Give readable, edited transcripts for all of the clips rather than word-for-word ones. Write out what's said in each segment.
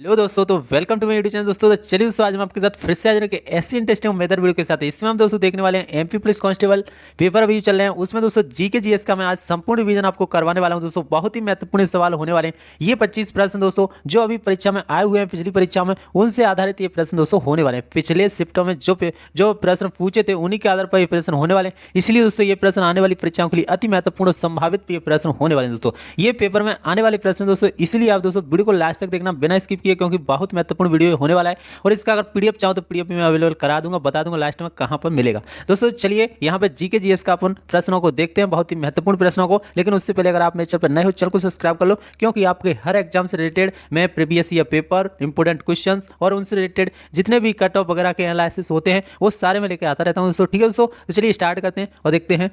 Hello दोस्तों, तो welcome to my YouTube channel. दोस्तों तो चलिए दोस्तों, आज हम आपके साथ फिर से आज के ऐसी इंटरेस्टिंग मेथड वीडियो के साथ इसमें हम दोस्तों देखने वाले हैं एमपी पुलिस कांस्टेबल पेपर अभी चल रहे हैं। उसमें दोस्तों जीके जीएस का मैं आज संपूर्ण रिवीजन आपको करवाने वाला हूं। दोस्तों बहुत ही महत्वपूर्ण सवाल होने वाले हैं। ये 25 प्रश्न दोस्तों जो अभी परीक्षा में आए हुए हैं, पिछली परीक्षा में, उनसे आधारित ये प्रश्न दोस्तों होने वाले हैं। पिछले शिफ्टों में जो प्रश्न पूछे थे उन्हीं के आधार पर ये प्रश्न होने वाले हैं। इसलिए दोस्तों ये प्रश्न आने वाली परीक्षाओं के लिए अति महत्वपूर्ण और संभावित ये प्रश्न होने वाले हैं। दोस्तों ये पेपर में आने वाले प्रश्न दोस्तों, इसलिए आप दोस्तों वीडियो को लास्ट तक देखना बिना स्किप किए, क्योंकि बहुत महत्वपूर्ण वीडियो होने वाला है। और इसका अगर पीडीएफ चाहो तो पीडीएफ में अवेलेबल करा दूंगा, बता दूंगा लास्ट में कहां पर मिलेगा। दोस्तों चलिए यहाँ पे जीके जीएस का अपन प्रश्नों को देखते हैं, बहुत ही महत्वपूर्ण प्रश्नों को। लेकिन उससे पहले अगर आप मेरे चैनल पर नए हो, चैनल को सब्सक्राइब कर लो, क्योंकि आपके हर एग्जाम से रिलेटेड मैं previous year paper, important question और उनसे रिलेटेड जितने भी कट ऑफ वगैरह के एनालिसिस होते हैं वो सारे मैं लेके आता रहता हूँ दोस्तों। ठीक है दोस्तों, तो चलिए स्टार्ट करते हैं और देखते हैं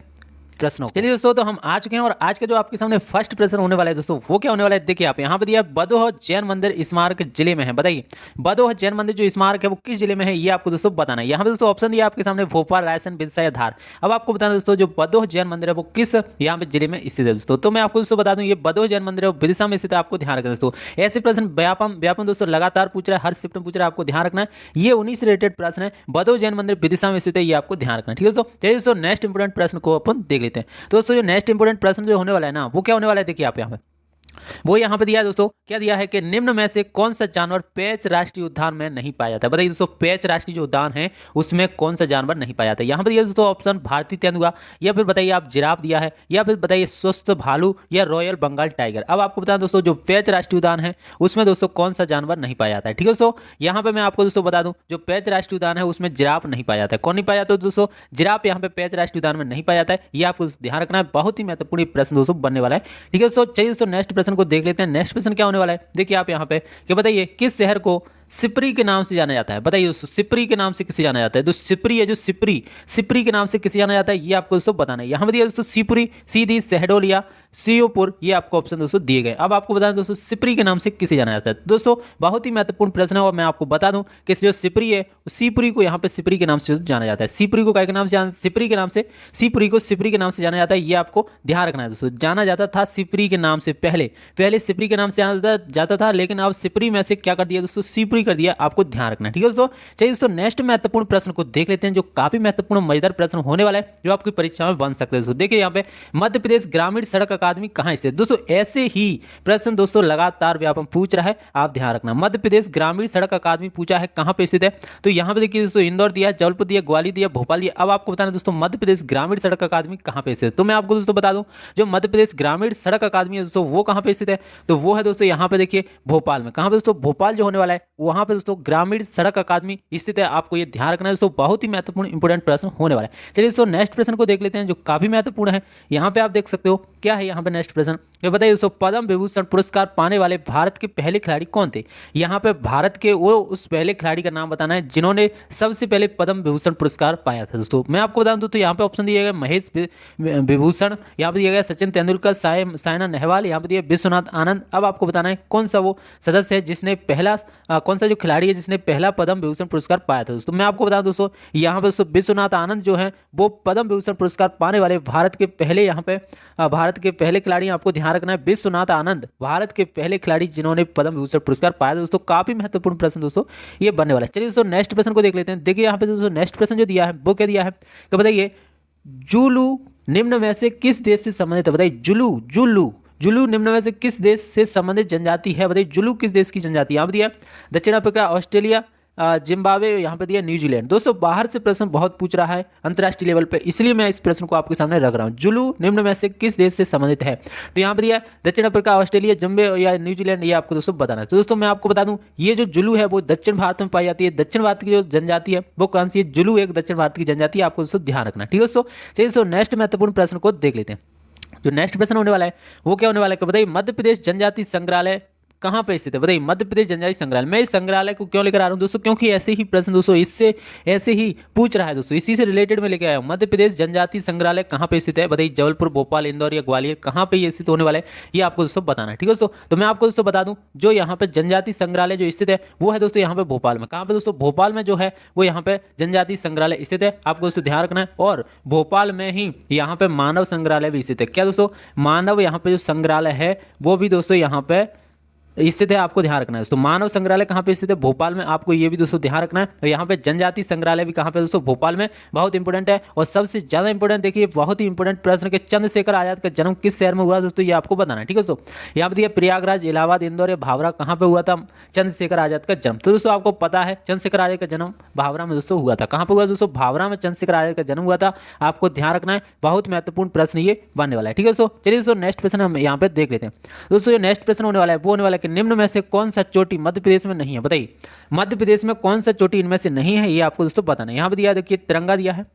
प्रश्नों। चलिए दोस्तों, तो हम आ चुके हैं और आज का जो आपके सामने फर्स्ट प्रश्न होने वाला है दोस्तों, वो क्या होने वाला है देखिए। आप यहाँ पे दिया बदोह जैन मंदिर स्मारक जिले में है। बताइए बदोह जैन मंदिर जो स्मारक है वो किस जिले में है, ये आपको दोस्तों बताना है। यहाँ पे दोस्तों ऑप्शन दिया आपके सामने भोपाल, रायसेन, बिरसा या धार। अब आपको बताना दोस्तों जो बदोह जैन मंदिर है वो किस यहाँ पे जिले में स्थित है दोस्तों। तो मैं आपको दोस्तों बता दूं ये बदोह जैन मंदिर है वो विदिशा में स्थित है। आपको ध्यान रखना दोस्तों, ऐसे प्रश्न व्यापम व्यापम दोस्तों लगातार पूछ रहा है, हर शिफ्ट में पूछ रहा है, आपको ध्यान रखना है। ये उन्हीं से रिलेटेड प्रश्न है। बदोह जैन मंदिर विदिशा में स्थित है, ये आपको ध्यान रखना है। ठीक है दोस्तों, चलिए दोस्तों नेक्स्ट इंपोर्टेंट प्रश्न को अपन देख लेते हैं। दोस्तों नेक्स्ट इंपोर्टेंट प्रश्न जो होने वाला है ना, वो क्या होने वाला है देखिए आप यहाँ पे। वो यहाँ पे दिया है दोस्तों, क्या दिया है कि निम्न में से कौन सा जानवर पेंच राष्ट्रीय उद्यान में नहीं पाया जाता है। बताइए दोस्तों पेंच राष्ट्रीय जो उद्यान है उसमें कौन सा जानवर नहीं पाया जाता है। यहाँ पे दिया दोस्तों ऑप्शन भारतीय तेंदुआ, या फिर बताइए आप जिराफ दिया है, या फिर बताइए स्वस्थ भालू या रॉयल बंगाल टाइगर। अब आपको बताएं दोस्तों जो पेंच राष्ट्रीय उद्यान है उसमें दोस्तों कौन सा जानवर नहीं पाया जाता है। ठीक है दोस्तों, यहाँ पे मैं आपको दोस्तों बता दूं जो पेंच राष्ट्रीय उद्यान है उसमें जिराफ नहीं पाया जाता है। कौन नहीं पाया जाता है दोस्तों, जिराफ यहाँ पे पेंच राष्ट्रीय उद्यान में नहीं पाया जाता है। ये आपको ध्यान रखना है, बहुत ही महत्वपूर्ण प्रश्न दोस्तों बनने वाला है। ठीक है दोस्तों, चलिए दोस्तों नेक्स्ट प्रश्न को देख लेते हैं। नेक्स्ट प्रश्न क्या होने वाला है देखिए आप यहाँ पे कि बताइए किस शहर को सिपरी के नाम से जाना जाता है। बताइए दोस्तों सिपरी के नाम से किसे जाना जाता है। तो सिपरी है जो सिपरी, सिपरी के नाम से किसे जाना जाता है ये आपको दोस्तों बताना है। यहाँ पे दिया दोस्तों सिपुरी, सीधी, शहडोल या सीओपुर, ये आपको ऑप्शन दोस्तों दिए गए। अब आपको बता दें दोस्तों सिपरी के नाम से किसे जाना जाता है। दोस्तों बहुत ही महत्वपूर्ण प्रश्न है और मैं आपको बता दूं कि जो सिपरी है सिपुरी को यहाँ पे सिपरी के नाम से जाना जाता है। सिपुरी को काय के नाम से सिपरी के नाम से, सिपुरी को सिपरी के नाम से जाना जाता है। ये आपको ध्यान रखना है दोस्तों। जाना जाता था सिपरी के नाम से, पहले सिपरी के नाम से जाता था, लेकिन अब सिपरी में से क्या कर दिया दोस्तों सिपुरी कर दिया। आपको ध्यान रखना है। ठीक है दोस्तों, चलिए दोस्तों नेक्स्ट महत्वपूर्ण प्रश्न को देख लेते हैं जो काफी महत्वपूर्ण मजेदार प्रश्न होने वाला है, जो आपकी परीक्षा में बन सकते हैं दोस्तों। देखिए यहाँ पे मध्य प्रदेश ग्रामीण सड़क अकादमी कहाँ स्थित है। दोस्तों ऐसे ही प्रश्न दोस्तों लगातार व्यापम पूछ रहा है, आप ध्यान रखना। मध्य प्रदेश ग्रामीण सड़क अकादमी पूछा है कहाँ पे स्थित है। तो यहाँ पे देखिए दोस्तों इंदौर दिया, जबलपुर दिया, ग्वालियर दिया, भोपाल दिया। अब आपको बताना दोस्तों मध्य प्रदेश ग्रामीण सड़क अकादमी कहाँ पे स्थित है। तो मैं आपको दोस्तों बता दूं जो मध्य प्रदेश ग्रामीण सड़क अकादमी है दोस्तों वो कहाँ पे स्थित है। तो वो है दोस्तों यहाँ पे देखिए भोपाल में। कहाँ पे दोस्तों भोपाल जो होने वाला है वहाँ पे दोस्तों ग्रामीण सड़क अकादमी स्थित है। आपको ये ध्यान रखना है दोस्तों, बहुत ही महत्वपूर्ण इंपोर्टेंट प्रश्न होने वाला है। चलिए दोस्तों नेक्स्ट प्रश्न को देख लेते हैं जो काफी महत्वपूर्ण है। यहाँ पे आप देख सकते हो क्या है यहाँ पे नेक्स्ट प्रश्न, ये बताइए दोस्तों पद्म विभूषण पुरस्कार पाने वाले भारत के पहले खिलाड़ी कौन थे। यहाँ पे भारत के वो उस पहले खिलाड़ी का नाम बताना है जिन्होंने सबसे पहले पद्म विभूषण पुरस्कार पाया था। दोस्तों मैं आपको बता दूं तो यहाँ पे ऑप्शन दिया गया महेश विभूषण, यहाँ पे दिया गया सचिन तेंदुलकर, साइना नेहवाल, यहाँ पे दिया विश्वनाथ आनंद। अब आपको बताना है कौन सा वो सदस्य है जिसने पहला कौन सा जो खिलाड़ी है जिसने पहला पद्म विभूषण पुरस्कार पाया था। दोस्तों मैं आपको बता दूं दोस्तों यहाँ पे दोस्तों विश्वनाथ आनंद जो है वो पद्म विभूषण पुरस्कार पाने वाले भारत के पहले यहाँ पे भारत के पहले खिलाड़ी। आपको ध्यान रखना है विश्वनाथ आनंद भारत के पहले खिलाड़ी जिन्होंने पद्म विभूषण पुरस्कार पाया था। दोस्तों काफी महत्वपूर्ण प्रश्न दोस्तों ये बनने वाला है। चलिए दोस्तों नेक्स्ट प्रश्न को देख लेते हैं। देखिए यहाँ पे दोस्तों नेक्स्ट प्रश्न जो दिया है वो क्या दिया है कि बताइए जुलू निम्न में से किस देश से संबंधित है। बताइए जुलू जुलू जुलू निम्न में से किस देश से संबंधित जनजाति है। बताइए जुलू किस देश की जनजाति है। यहाँ पे दिया दक्षिण अफ्रीका, ऑस्ट्रेलिया, जिम्बाब्वे, यहाँ पे दिया न्यूजीलैंड। दोस्तों बाहर से प्रश्न बहुत पूछ रहा है अंतर्राष्ट्रीय लेवल पे, इसलिए मैं इस प्रश्न को आपके सामने रख रहा हूँ। जुलू निम्न में से किस देश से संबंधित है। तो यहाँ पे दिया दक्षिण अफ्रीका, ऑस्ट्रेलिया, जिम्बाब्वे या न्यूजीलैंड, ये आपको दोस्तों बताना है। तो दोस्तों मैं आपको बता दूं ये जो जुलू है वो दक्षिण भारत में पाई जाती है। दक्षिण भारत की जो जनजाति है वो कौन सी है, जुलू एक दक्षिण भारत की जनजाति है। आपको दोस्तों ध्यान रखना। ठीक है दोस्तों, चलिए दोस्तों नेक्स्ट महत्वपूर्ण प्रश्न को देख लेते हैं। जो नेक्स्ट प्रश्न होने वाला है वो क्या होने वाला है बताइए मध्य प्रदेश जनजाति संग्रहालय कहाँ पे स्थित है। बताइए मध्य प्रदेश जनजाति संग्रहालय। मैं इस संग्रहालय को क्यों लेकर आ रहा हूँ दोस्तों, क्योंकि ऐसे ही प्रश्न दोस्तों इससे ऐसे ही पूछ रहा है दोस्तों, इसी से रिलेटेड में लेकर आया हूँ। मध्य प्रदेश जनजाति संग्रहालय कहाँ पे स्थित है। बताइए जबलपुर, भोपाल, इंदौर या ग्वालियर, कहाँ पे ये स्थित होने वाला है ये आपको दोस्तों बताना है। ठीक है दोस्तों, तो मैं आपको दोस्तों बता दूं जो यहाँ पे जनजाति संग्रहालय जो स्थित है वो है दोस्तों यहाँ पे भोपाल में। कहाँ पे दोस्तों भोपाल में जो है वो यहाँ पे जनजाति संग्रहालय स्थित है। आपको दोस्तों ध्यान रखना है। और भोपाल में ही यहाँ पे मानव संग्रहालय भी स्थित है। क्या दोस्तों मानव यहाँ पे जो संग्रहालय है वो भी दोस्तों यहाँ पे स्थित है, आपको ध्यान रखना है दोस्तों। मानव संग्रहालय कहाँ पे स्थित है? भोपाल में, आपको ये भी दोस्तों ध्यान रखना है। और यहाँ पे जनजाति संग्रहालय भी कहाँ पे दोस्तों? भोपाल में, बहुत इंपॉर्टेंट है। और सबसे ज्यादा इंपॉर्टेंट देखिए, बहुत ही इंपॉर्टेंट प्रश्न के चंद्रशेखर आजाद का जन्म किस शहर में हुआ दोस्तों? ये आपको बताना है, ठीक है दोस्तों। यहाँ पे दिया प्रयागराज, इलाहाबाद, इंदौर या भावरा, कहाँ पे हुआ था चंद्रशेखर आजाद का जन्म? तो दोस्तों आपको पता है चंद्रशेखर आजाद का जन्म भावरा में दोस्तों हुआ था। कहाँ पे हुआ दोस्तों? भावरा में चंद्रशेखर आजाद का जन्म हुआ था। आपको ध्यान रखना है, बहुत महत्वपूर्ण प्रश्न ये बनने वाला है, ठीक है दोस्तों। चलिए दोस्तों नेक्स्ट प्रश्न हम यहाँ पे देख लेते हैं। दोस्तों जो नेक्स्ट प्रश्न होने वाला है वो होने वाला है कि निम्न में से कौन सा चोटी मध्य प्रदेश में नहीं है? बताइए मध्य प्रदेश में कौन सा चोटी इनमें से नहीं है, ये आपको दोस्तों बताना है। यहाँ पे दिया है, देखिए तिरंगा दिया है,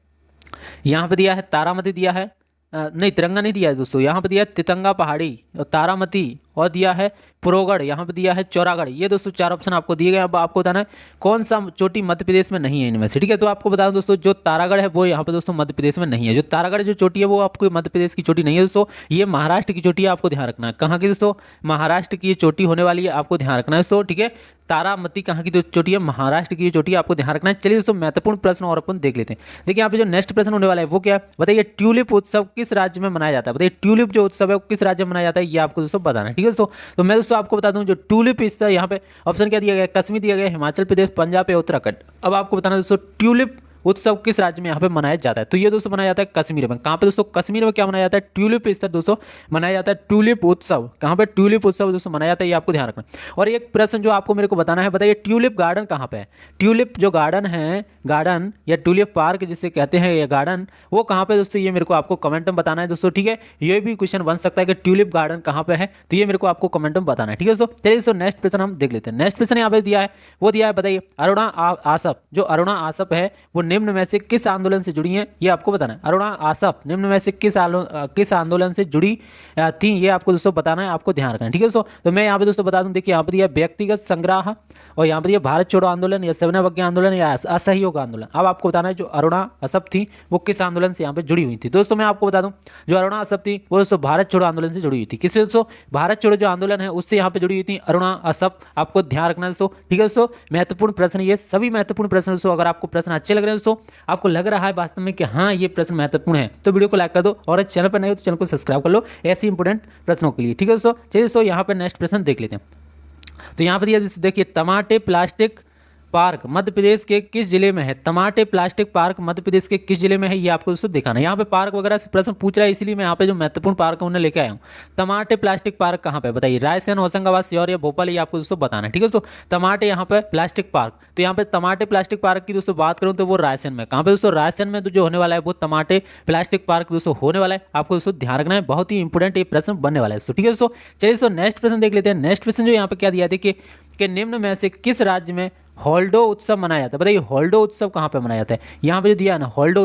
यहाँ पे दिया है तारामती दिया है, नहीं तिरंगा नहीं दिया है दोस्तों, यहाँ पे दिया है तितंगा पहाड़ी और तारामती, और दिया है पुरोगढ़, यहाँ पे दिया है चौरागढ़। ये दोस्तों 4 ऑप्शन आपको दिए गए। अब आपको बताना है कौन सा चोटी मध्य प्रदेश में नहीं है इनमें से, ठीक है। तो आपको बता दूं दोस्तों, जो तारागढ़ है वो यहाँ पे दोस्तों मध्य प्रदेश में नहीं है। जो तारागढ़ जो चोटी है वो आपको मध्य प्रदेश की चोटी नहीं है दोस्तों, ये महाराष्ट्र की चोटी है। आपको ध्यान रखना है कहाँ की दोस्तों? महाराष्ट्र की ये चोटी होने वाली है, आपको ध्यान रखना है दोस्तों, ठीक है। तारामती कहाँ की चोटी है? महाराष्ट्र की चोटी है, आपको ध्यान रखना है। चलिए दोस्तों महत्वपूर्ण प्रश्न और अपन देख लेते हैं। देखिए यहाँ पे जो नेक्स्ट प्रश्न होने वाला है वो क्या है? बताइए ट्यूलिप उत्सव किस राज्य में मनाया जाता है? बताइए ट्यूलिप जो उत्सव है वो किस राज्य में मनाया जाता है, ये आपको दोस्तों बताना है, ठीक है दोस्तों। तो मैं दोस्तों आपको बता दूं, जो ट्यूलिप इस यहाँ पे ऑप्शन क्या दिया गया? कश्मीर दिया गया, हिमाचल प्रदेश, पंजाब या उत्तराखंड। अब आपको बताना दोस्तों ट्यूलिप उत्सव किस राज्य में यहाँ पे मनाया जाता है? तो ये दोस्तों मनाया जाता है कश्मीर में। कहाँ पे दोस्तों? कश्मीर में क्या मनाया जाता है? ट्यूलिप इस तरह दोस्तों मनाया जाता है ट्यूलिप उत्सव। कहाँ पे ट्यूलिप उत्सव दोस्तों मनाया जाता है, ये आपको ध्यान रखना। और एक प्रश्न जो आपको मेरे को बताना है, बताइए ट्यूलिप गार्डन कहाँ पे है? ट्यूलिप जो गार्डन है, गार्डन या ट्यूलिप पार्क जिसे कहते हैं, ये गार्डन वो कहाँ पे दोस्तों, ये मेरे को आपको कमेंट में बताना है दोस्तों, ठीक है। ये भी क्वेश्चन बन सकता है कि ट्यूलिप गार्डन कहाँ पे है, तो ये मेरे को आपको कमेंट में बताना है, ठीक है दोस्तों। चलिए दोस्तों नेक्स्ट प्रश्न हम देख लेते हैं। नेक्स्ट प्रश्न यहाँ पे दिया है, वो दिया है, बताइए अरुणा आसफ, जो अरुणा आसफ है वो निम्न में से किस आंदोलन से जुड़ी हैं, ये आपको बताना है। अरुणा आसफ निम्न में से किस आंदोलन से जुड़ी थी, ये आपको दोस्तों बताना है, आपको ध्यान रखना है, ठीक है दोस्तों। तो मैं यहाँ पे दोस्तों बता दूं, देखिए यहाँ पे दिया व्यक्तिगत संग्रह, और यहाँ पे दिया भारत छोड़ो आंदोलन या सविनय आंदोलन या असहयोग आंदोलन। अब आपको बताना है जो अरुणा आसफ थी वो किस आंदोलन से यहाँ पे जुड़ी हुई थी। दोस्तों मैं आपको बता दूं, जो अरुणा आसफ थी वो दोस्तों भारत छोड़ो आंदोलन से जुड़ी हुई थी। किससे दोस्तों? भारत छोड़ो जो आंदोलन है उससे यहाँ पे जुड़ी हुई थी अरुणा आसफ, आपको ध्यान रखना दोस्तों, ठीक है दोस्तों। महत्वपूर्ण प्रश्न, ये सभी महत्वपूर्ण प्रश्न दोस्तों। अगर आपको प्रश्न अच्छे लग रहे हैं दोस्तों, आपको लग रहा है वास्तव में कि हाँ ये प्रश्न महत्वपूर्ण है, तो वीडियो को लाइक कर दो, और चैनल पर नहीं हो तो चैनल को सब्सक्राइब कर लो ऐसे इंपॉर्टेंट प्रश्नों के लिए, ठीक है दोस्तों। चलिए दोस्तों यहाँ पर नेक्स्ट प्रश्न देख लेते हैं। तो यहाँ पर दिया देखिए टमाटे प्लास्टिक पार्क मध्य प्रदेश के किस जिले में है? टमाटे प्लास्टिक पार्क मध्य प्रदेश के किस जिले में है, ये आपको दोस्तों दिखाना है। यहाँ पे पार्क वगैरह से प्रश्न पूछ रहा है, इसलिए मैं यहाँ पे जो महत्वपूर्ण पार्क है उन्हें लेके आया हूँ। टमाटे प्लास्टिक पार्क कहाँ पे? बताइए रायसेन, होशंगाबाद, सीहोर या भोपाल, ये आपको दोस्तों बताना है, ठीक है दोस्तों। टमाटे यहाँ पे प्लास्टिक पार्क, तो यहाँ पे टमाटे प्लास्टिक पार्क की दोस्तों बात करूँ तो वो रायसेन में। कहाँ पे दोस्तों? रायसेन में जो होने वाला है वो टमाटे प्लास्टिक पार्क दोस्तों होने वाला है, आपको दोस्तों ध्यान रखना है, बहुत ही इंपॉर्टेंट ये प्रश्न बनने वाला है दोस्तों, ठीक है दोस्तों। चलिए दोस्तों नेक्स्ट प्रश्न देख लेते हैं। नेक्स्ट प्रश्न जो यहाँ पे क्या दिया, देखिए कि निम्न में से किस राज्य में हॉल्डो उत्सव मनाया जाता है? बताइए हॉल्डो उत्सव कहाँ पे मनाया जाता है? यहाँ पे जो दिया है ना हॉल्डो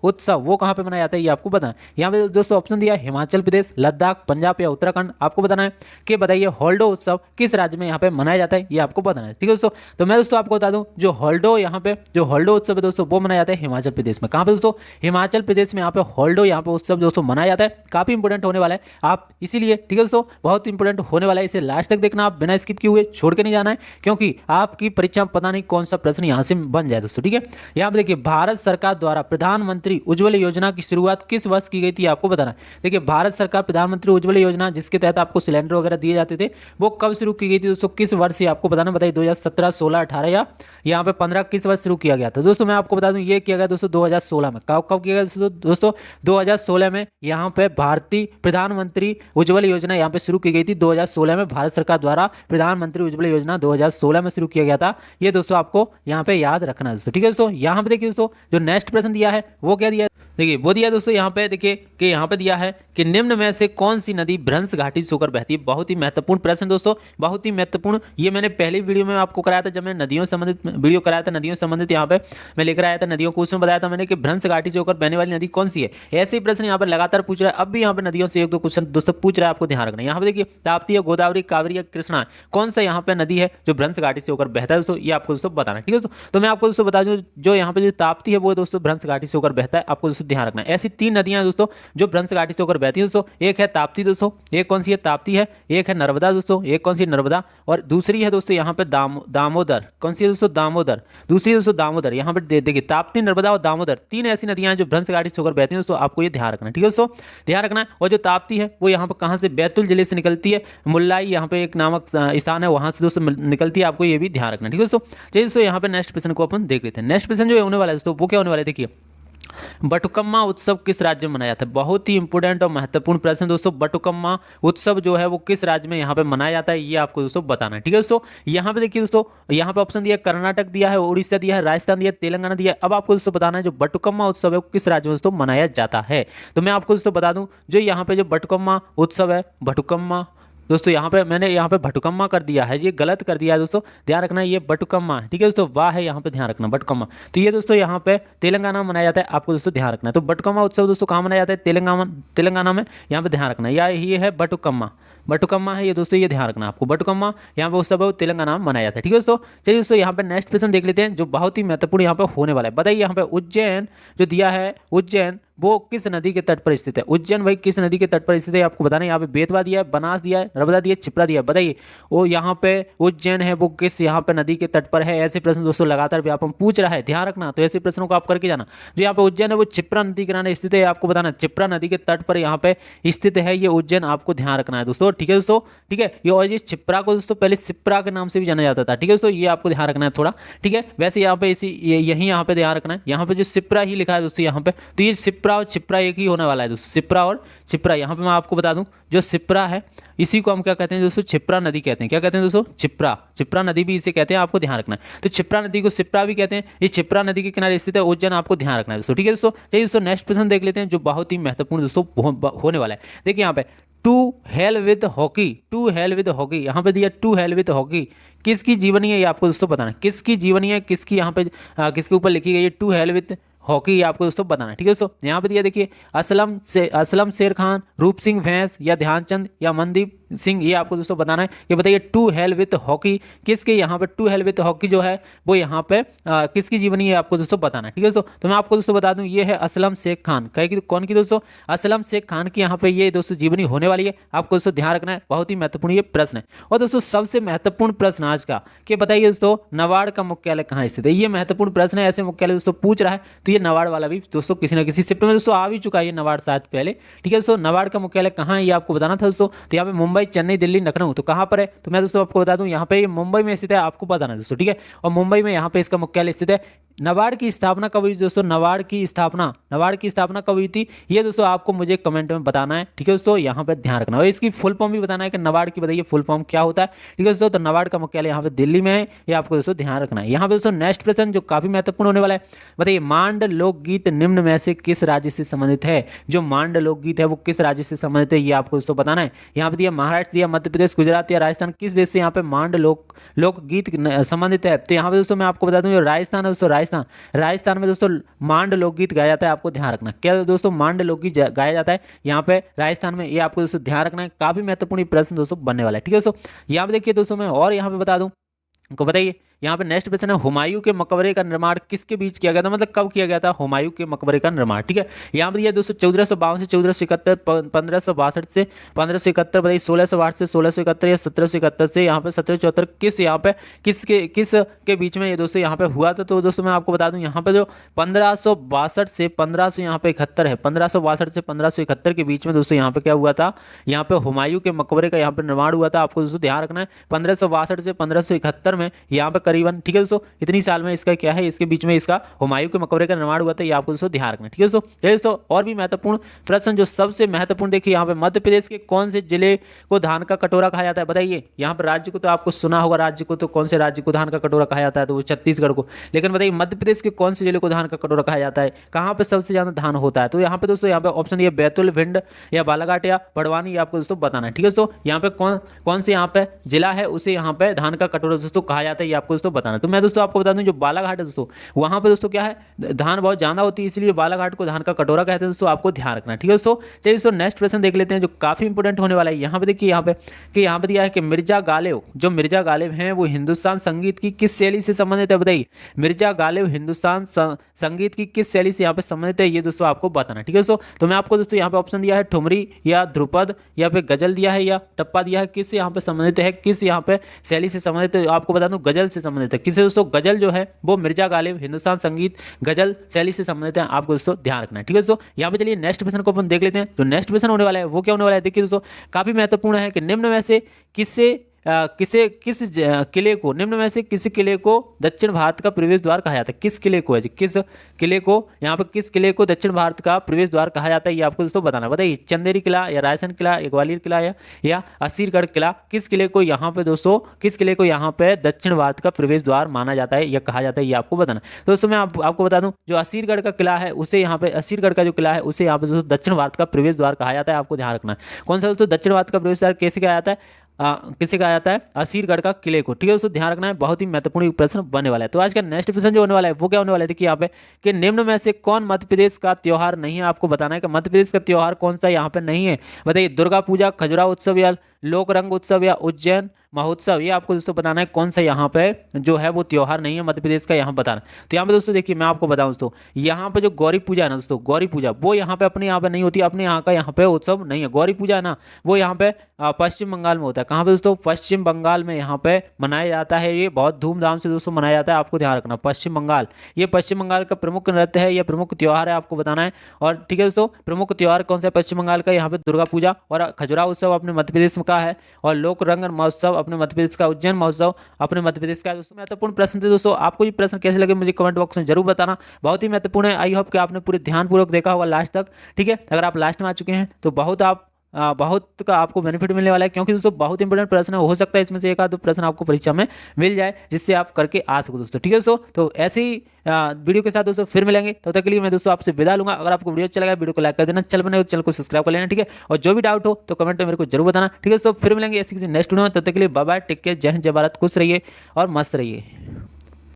उत्सव वो कहाँ पे मनाया जाता है, ये आपको बताना है। यहाँ पे दोस्तों ऑप्शन दिया है हिमाचल प्रदेश, लद्दाख, पंजाब या उत्तराखंड। आपको बताना है कि बताइए हॉल्डो उत्सव किस राज्य में यहाँ पे मनाया जाता है, ये आपको बताना है, ठीक है दोस्तों। तो मैं दोस्तों आपको बता दूं, जो हॉल्डो उत्सव है दोस्तों वो मनाया जाता है हिमाचल प्रदेश में। कहाँ पे दोस्तों? हिमाचल प्रदेश में यहाँ पे हॉल्डो उत्सव दोस्तों मनाया जाता है। काफी इंपॉर्टेंट होने वाला है, आप इसीलिए, ठीक है दोस्तों, बहुत इंपॉर्टेंट होने वाला है, इसे लास्ट तक देखना, आप बिना स्किप किए हुए छोड़ के नहीं जाना है, क्योंकि आपकी परीक्षा में पता नहीं कौन सा प्रश्न यहाँ से बन जाए दोस्तों, ठीक है। यहाँ पे देखिए भारत सरकार द्वारा प्रधानमंत्री उज्ज्वला योजना की शुरुआत किस वर्ष की गई थी, आपको बताना है। देखिए भारत सरकार प्रधानमंत्री उज्ज्वला योजना जिसके तहत आपको सिलेंडर वगैरह दिए जाते थे, वो कब शुरू की गई थी दोस्तों, किस वर्ष से आपको बताना। बताइए 2017, 16, 18 या यहाँ पे 15, किस वर्ष शुरू किया गया था? दोस्तों मैं आपको बता दूं ये किया गया दोस्तों 2016 में। कब किया गया दोस्तों? 2016 में यहाँ पे भारतीय प्रधानमंत्री उज्ज्वला योजना यहाँ पे शुरू की गई थी। 2016 में भारत सरकार द्वारा प्रधानमंत्री उज्ज्वला योजना 2016 में शुरू किया गया था, ये दोस्तों आपको यहाँ पे याद रखना है दोस्तों, ठीक है दोस्तों। यहाँ पे देखिए दोस्तों जो नेक्स्ट प्रश्न दिया है वो क्या दिया है, देखिए वो दिया दोस्तों यहाँ पे, देखिए कि यहाँ पे दिया है कि निम्न में से कौन सी नदी भ्रंश घाटी से होकर बहती है। बहुत ही महत्वपूर्ण प्रश्न दोस्तों, बहुत ही महत्वपूर्ण। ये मैंने पहली वीडियो में आपको कराया था, जब मैंने नदियों संबंधित वीडियो कराया था, नदियों संबंधित यहाँ पे मैं लेकर आया था नदियों को, उसमें बताया था मैंने कि भ्रंश घाटी से होकर बहने वाली नदी कौन सी है। ऐसे ही प्रश्न यहाँ पर लगातार पूछ रहा है, अब भी यहाँ पे नदियों से एक दो क्वेश्चन दोस्तों पूछ रहा है, आपको ध्यान रखना है। यहाँ पे देखिए ताप्ती है, गोदावरी, कावेरी या कृष्णा, कौन सा यहाँ पे नदी है जो भ्रंश घाटी से होकर बहता है दोस्तों, ये आपको दोस्तों बताना है, ठीक है दोस्तों। तो मैं आपको दोस्तों बता दूं, जो यहाँ पे जो ताप्ती है वो दोस्तों भ्रंश भ्रंश घाटी से होकर बहता है, आपको दोस्तों ध्यान रखना है। ऐसी 3 नदियां हैं दोस्तों जो भ्रंश घाटी से होकर बहती है दोस्तों। एक है ताप्ती दोस्तों, एक कौन सी है ताप्ती है, एक है नर्मदा दोस्तों, एक कौन सी नर्मदा, और दूसरी है दोस्तों यहाँ पे दामोदर। कौन सी है दोस्तों? दामोदर। दूसरी है दोस्तों दामोदर। यहाँ पे देखिए ताप्ती, नर्मदा और दामोदर 3 ऐसी नदियां हैं जो भ्रंश घाटी से होकर बहती हैं दोस्तों, आपको ये ध्यान रखना है। ठीक है दोस्तों, ध्यान रखना है। और जो ताप्ती है वो यहाँ पर कहाँ से? बैतूल जिले से निकलती है, मुल्लाई यहाँ पे एक नामक स्थान है, वहाँ से दोस्तों निकलती है, आपको ये भी ध्यान रखना है। ठीक है दोस्तों, चलिए दोस्तों यहाँ पे नेक्स्ट क्वेश्चन को अपन देख लेते हैं। नेक्स्ट क्वेश्चन जो होने वाला है दोस्तों वो क्या होने वाला है, देखिए बटुकम्मा उत्सव किस राज्य में मनाया जाता है? बहुत ही इंपॉर्टेंट और महत्वपूर्ण प्रश्न दोस्तों। बटुकम्मा उत्सव जो है वो किस राज्य में यहाँ पे मनाया जाता है, ये आपको दोस्तों बताना है। ठीक है दोस्तों, यहाँ पे देखिए दोस्तों, यहाँ पे ऑप्शन दिया है कर्नाटक दिया है, उड़ीसा दिया है, राजस्थान दिया है, तेलंगाना दिया है। अब आपको दोस्तों बताना है जो बटुकम्मा उत्सव है वो किस राज्य में दोस्तों मनाया जाता है। तो मैं आपको दोस्तों बता दूं, जो यहाँ पे जो बटुकम्मा उत्सव है, बटुकम्मा दोस्तों यहाँ पे मैंने यहाँ पे भटुकम्मा कर दिया है, ये गलत कर दिया है दोस्तों, ध्यान रखना ये बटुकम्मा है। ठीक है दोस्तों, वाह है यहाँ पे ध्यान रखना, बटुकम्मा। तो ये दोस्तों यहाँ पे तेलंगाना में मनाया जाता है, आपको दोस्तों ध्यान रखना है। तो बटुकम्मा उत्सव दोस्तों कहाँ मनाया जाता है? तेलंगाना में, यहाँ पे ध्यान रखना है। ये है बटुकम्मा, बटुकम्मा है ये दोस्तों, ये ध्यान रखना आपको। बटुकम्मा यहाँ पे उत्सव है तेलंगाना में मनाया जाता है। ठीक है दोस्तों, चलिए दोस्तों यहाँ पे नेक्स्ट क्वेश्चन देख लेते हैं जो बहुत ही महत्वपूर्ण यहाँ पे होने वाला है। बताइए यहाँ पे उज्जैन जो दिया है, उज्जैन वो किस नदी के तट पर स्थित है? उज्जैन भाई किस नदी के तट पर स्थित है आपको बताना है। यहाँ पे बेतवा दिया है, बनास दिया है, नर्मदा दिया है, क्षिप्रा दिया है। बताइए वो यहाँ पे उज्जैन है वो किस यहाँ पे नदी के तट पर है? ऐसे प्रश्न दोस्तों लगातार व्यापम पूछ रहा है, ध्यान रखना। तो ऐसे प्रश्नों को आप करके जाना। जो यहाँ पे उज्जैन है वो क्षिप्रा नदी के किनारे स्थित है, आपको बताना क्षिप्रा नदी के तट पर यहाँ पे स्थित है ये उज्जैन, आपको ध्यान रखना है दोस्तों। ठीक है दोस्तों, ठीक है। ये और ये क्षिप्रा को दोस्तों पहले सिप्रा के नाम से भी जाना जाता था। ठीक है दोस्तों, ये आपको ध्यान रखना है थोड़ा। ठीक है, वैसे यहाँ पे इसी यही यहाँ पे ध्यान रखना है, यहाँ पे जो सिप्रा ही लिखा है दोस्तों यहाँ पे, तो ये सिप्रा और क्षिप्रा एक ही होने वाला है दोस्तों, सिप्रा और क्षिप्रा। यहाँ पे मैं आपको बता दूं जो सिप्रा है इसी को हम क्या कहते हैं दोस्तों? क्षिप्रा नदी कहते हैं। क्या कहते हैं दोस्तों? क्षिप्रा नदी भी इसे कहते हैं, आपको ध्यान रखना है। तो क्षिप्रा नदी को सिप्रा भी कहते हैं, ये क्षिप्रा नदी के किनारे स्थित है उज्जैन, आपको ध्यान रखना है दोस्तों। ठीक है दोस्तों, चलिए दोस्तों नेक्स्ट क्वेश्चन देख लेते हैं जो बहुत ही महत्वपूर्ण दोस्तों होने वाला है। देखिए यहाँ पे to hell with hockey, to hell with hockey यहाँ पे दिया, टू हेल विद हॉकी किसकी जीवनी है ये आपको दोस्तों बताना है। किसकी जीवनी है, किसकी यहाँ पे किसके ऊपर लिखी गई है टू हेल विद हॉकी, आपको दोस्तों बताना है। ठीक है दोस्तों, यहाँ पे दिया देखिए असलम शेर खान, रूप सिंह भैंस या ध्यानचंद या मनदीप सिंह, ये आपको दोस्तों बताना है कि बताइए टू हेल विथ हॉकी किसके यहाँ पे टू हेल विथ हॉकी जो है वो यहाँ पे किसकी जीवनी है आपको दोस्तों बताना है। ठीक है दोस्तों, तो मैं आपको दोस्तों बता दूं ये है असलम शेख खान, कहे कि कौन की दोस्तों? असलम शेख खान की यहाँ पे ये दोस्तों जीवनी होने वाली है, आपको दोस्तों ध्यान रखना है। बहुत ही महत्वपूर्ण ये प्रश्न है। और दोस्तों सबसे महत्वपूर्ण प्रश्न आज का कि बताइए दोस्तों नवाड़ का मुख्यालय कहाँ स्थित है? ये महत्वपूर्ण प्रश्न है, ऐसे मुख्यालय दोस्तों पूछ रहा है, तो ये नवाड़ वाला भी दोस्तों किसी न किसी शिफ्ट में दोस्तों आ भी चुका है ये नवाड़ शायद पहले। ठीक है दोस्तों, नवाड़ का मुख्यालय कहाँ है ये आपको बताना था दोस्तों। तो यहाँ पे मुंबई, चेन्नई, दिल्ली, लखनऊ, तो कहाँ पर है? तो मैं दोस्तों आपको बता दूं यहाँ पे ये मुंबई में स्थित है, आपको बताना है दोस्तों। ठीक है, और मुंबई में यहाँ पे इसका मुख्यालय स्थित है। नवाड़ की स्थापना कब हुई दोस्तों? नवाड़ की स्थापना कब हुई थी ये दोस्तों आपको मुझे कमेंट में बताना है। ठीक है दोस्तों, यहाँ पे ध्यान रखना और इसकी फुल फॉर्म भी बताना है कि नवाड़ की बताइए फुल फॉर्म क्या होता है। ठीक है दोस्तों, तो नवाड़ का मुख्यालय यहाँ पे दिल्ली में है, ये आपको दोस्तों ध्यान रखना है। यहाँ पे दोस्तों नेक्स्ट प्रश्न जो काफी महत्वपूर्ण होने वाला है, बताइए मांड लोकगीत निम्न में से किस राज्य से संबंधित है? जो मांड लोकगीत है वो किस राज्य से संबंधित है ये आपको दोस्तों बताना है। यहाँ पे दिया महाराष्ट्र, दिया मध्य प्रदेश, गुजरात या राजस्थान, किस देश से यहाँ पे मांड लोकगीत संबंधित है? तो यहाँ पे दोस्तों मैं आपको बता दूं जो राजस्थान है दोस्तों, राजस्थान में दोस्तों मांड लोकगीत गाया जाता है, आपको ध्यान रखना। क्या दोस्तों? मांड लोकगीत गाया जाता है यहाँ पे राजस्थान में, ये आपको दोस्तों ध्यान रखना है। काफी महत्वपूर्ण प्रश्न दोस्तों बनने वाला है। ठीक है दोस्तों, यहाँ पे देखिए दोस्तों मैं और यहाँ पे बता दूं को बताइए यहाँ पे नेक्स्ट प्रश्न है हुमायूं के मकबरे का निर्माण किसके बीच किया गया था? मतलब कब किया गया था हुमायूं के मकबरे का निर्माण? ठीक है, यहाँ पर दोस्तों 1452 से 1471, 1562 से 1571, बताइए 1608 से 1671 या 1771 से यहाँ पे 1774, किस के बीच में ये दोस्तों यहाँ पे हुआ था? तो दोस्तों मैं आपको बता दूं यहाँ पे जो 1562 से 1500 यहाँ पे 71 है, 1562 से 1571 के बीच में दोस्तों यहाँ पे क्या हुआ था? यहाँ पे हुमायूं के मकबरे का यहाँ पे निर्माण हुआ था, आपको दोस्तों ध्यान रखना है। 1562 से 1571 में यहाँ पे करीबन, ठीक है दोस्तों, इतनी साल में इसका क्या है, इसके बीच में इसका हुमायूं के मकबरे का निर्माण हुआ था, ये आपको दोस्तों ध्यान रखना है। ठीक है दोस्तों, और भी महत्वपूर्ण प्रश्न जो सबसे महत्वपूर्ण देखिए यहाँ पे मध्य प्रदेश के कौन से जिले को धान का कटोरा कहा जाता है? बताइए यहाँ पर राज्य को तो आपको सुना होगा, राज्य को तो कौन से राज्य को धान का कटोरा कहा जाता है? तो वो छत्तीसगढ़ को। लेकिन बताइए मध्य प्रदेश के कौन से जिले को धान का कटोरा कहा जाता है? कहाँ पे सबसे ज्यादा धान होता है? तो यहाँ पे दोस्तों यहाँ पे ऑप्शन दिया बैतूल, भिंड या बालाघाट या बड़वानी, ये आपको दोस्तों बताना है। ठीक है दोस्तों, यहाँ पे कौन से यहाँ पे जिला है उसे यहाँ पे धान का कटोरा दोस्तों कहा जाता है, ये आपको दोस्तों बताना। तो मैं दोस्तों आपको बता दूं जो बालाघाट है दोस्तों, वहाँ पे दोस्तों क्या है, धान बहुत ज़्यादा होती है, इसलिए बालाघाट को धान का कटोरा कहते हैं दोस्तों, आपको ध्यान रखना है। ठीक है दोस्तों, चलिए दोस्तों नेक्स्ट प्रश्न देख लेते हैं जो काफ़ी इंपॉर्टेंट होने वाला है। यहाँ पे देखिए, यहाँ पे दिया है कि मिर्जा गालिब, जो मिर्जा गालिब हैं वो हिंदुस्तान संगीत की किस शैली से संबंधित है, बताइए। मिर्जा गालिब हिंदुस्तान संगीत की किस शैली से यहाँ पे संबंधित है, ये दोस्तों आपको बताना। ठीक है दोस्तों, तो मैं आपको दोस्तों यहाँ पे ऑप्शन दिया है ठुमरी या ध्रुपद या फिर गजल दिया है या टप्पा दिया है, किस यहाँ पे संबंधित है, किस यहाँ पे शैली से संबंधित है। आपको बता दूं गजल से संबंधित है। किससे दोस्तों, गजल जो है वो मिर्जा गालिब हिंदुस्तान संगीत गजल शैली से संबंधित है, आपको दोस्तों ध्यान रखना है। ठीक है दोस्तों, यहाँ पे चलिए नेक्स्ट प्रश्न को अपन देख लेते हैं। जो नेक्स्ट प्रश्न होने वाला है वो क्या होने वाला है, देखिए दोस्तों काफी महत्वपूर्ण है कि निम्न में से निम्न में से किस किले को दक्षिण भारत का प्रवेश द्वार कहा जाता है। किस किले को है जी, किस किले को, यहाँ पर किस किले को दक्षिण भारत का प्रवेश द्वार कहा जाता है, ये आपको दोस्तों बताना। बताइए, चंदेरी किला या रायसेन किला या ग्वालियर किला या असीरगढ़ किला, किस किले को यहाँ पे दोस्तों, किस किले को यहाँ पे दक्षिण भारत का प्रवेश द्वार माना जाता है या कहा जाता है, ये आपको बताना। दोस्तों मैं आपको बता दूं जो असीरगढ़ का किला है उसे यहाँ पे, असीरगढ़ का जो किला है उसे यहाँ पे दोस्तों दक्षिण भारत का प्रवेश द्वार कहा जाता है, आपको ध्यान रखना है। कौन सा दोस्तों, दक्षिण भारत का प्रवेश द्वार कैसे कहा जाता है, किसे कहा जाता है, असीरगढ़ का किले को। ठीक है दोस्तों, ध्यान रखना है, बहुत ही महत्वपूर्ण प्रश्न बनने वाला है। तो आज का नेक्स्ट प्रश्न जो होने वाला है वो क्या होने वाला है, देखिए यहाँ पे कि निम्न में से कौन मध्य प्रदेश का त्योहार नहीं है, आपको बताना है कि मध्य प्रदेश का त्योहार कौन सा यहाँ पे नहीं है। बताइए, दुर्गा पूजा, खजुराहो उत्सव या लोक रंग उत्सव या उज्जैन महोत्सव, ये आपको दोस्तों बताना है कौन सा यहाँ पे जो है वो त्योहार नहीं है मध्य प्रदेश का, यहाँ बताना। तो यहाँ पे दोस्तों देखिए मैं आपको बताऊँ दोस्तों, यहाँ पे जो गौरी पूजा है ना दोस्तों, गौरी पूजा वो यहाँ पे अपने यहाँ पे नहीं होती, अपने यहाँ का यहाँ पे उत्सव नहीं है। गौरी पूजा है ना वो यहाँ पे पश्चिम बंगाल में होता है। कहाँ पे दोस्तों, पश्चिम बंगाल में यहाँ पे मनाया जाता है, ये बहुत धूमधाम से दोस्तों मनाया जाता है, आपको ध्यान रखना। पश्चिम बंगाल, ये पश्चिम बंगाल का प्रमुख नृत्य है, यह प्रमुख त्योहार है, आपको बताना है। और ठीक है दोस्तों, प्रमुख त्योहार कौन सा है पश्चिम बंगाल का, यहाँ पे दुर्गा पूजा और खजुराहो उत्सव अपने मध्य प्रदेश का है, और लोक रंग महोत्सव अपने मध्य प्रदेश का, उज्जैन महोत्सव अपने मध्य प्रदेश का है। दोस्तों महत्वपूर्ण प्रश्न थे दोस्तों, आपको ये प्रश्न कैसे लगे मुझे कमेंट बॉक्स में जरूर बताना, बहुत ही महत्वपूर्ण है। आई होप कि आपने पूरे ध्यानपूर्वक देखा होगा लास्ट तक। ठीक है, अगर आप लास्ट में आ चुके हैं तो बहुत का आपको बेनिफिट मिलने वाला है, क्योंकि दोस्तों बहुत इंपॉर्टेंट प्रश्न हो सकता है इसमें से एक आध दो प्रश्न आपको परीक्षा में मिल जाए जिससे आप करके आ सको दोस्तों। ठीक है दोस्तों, तो ऐसे ही वीडियो के साथ दोस्तों फिर मिलेंगे, तब तक के लिए मैं दोस्तों आपसे विदा लूंगा। अगर आपको वीडियो अच्छा लगा वीडियो को लाइक कर देना, चैनल बने चैनल को सब्सक्राइब कर लेना। ठीक है, और जो भी डाउट हो तो कमेंट में मेरे को जरूर बताना। ठीक है दोस्तों, फिर मिलेंगे ऐसी किसी नेक्स्ट वीडियो में, तब तक के लिए बाय बाय, टेक केयर, जय हिंद, जय भारत, खुश रहिए और मस्त रहिए।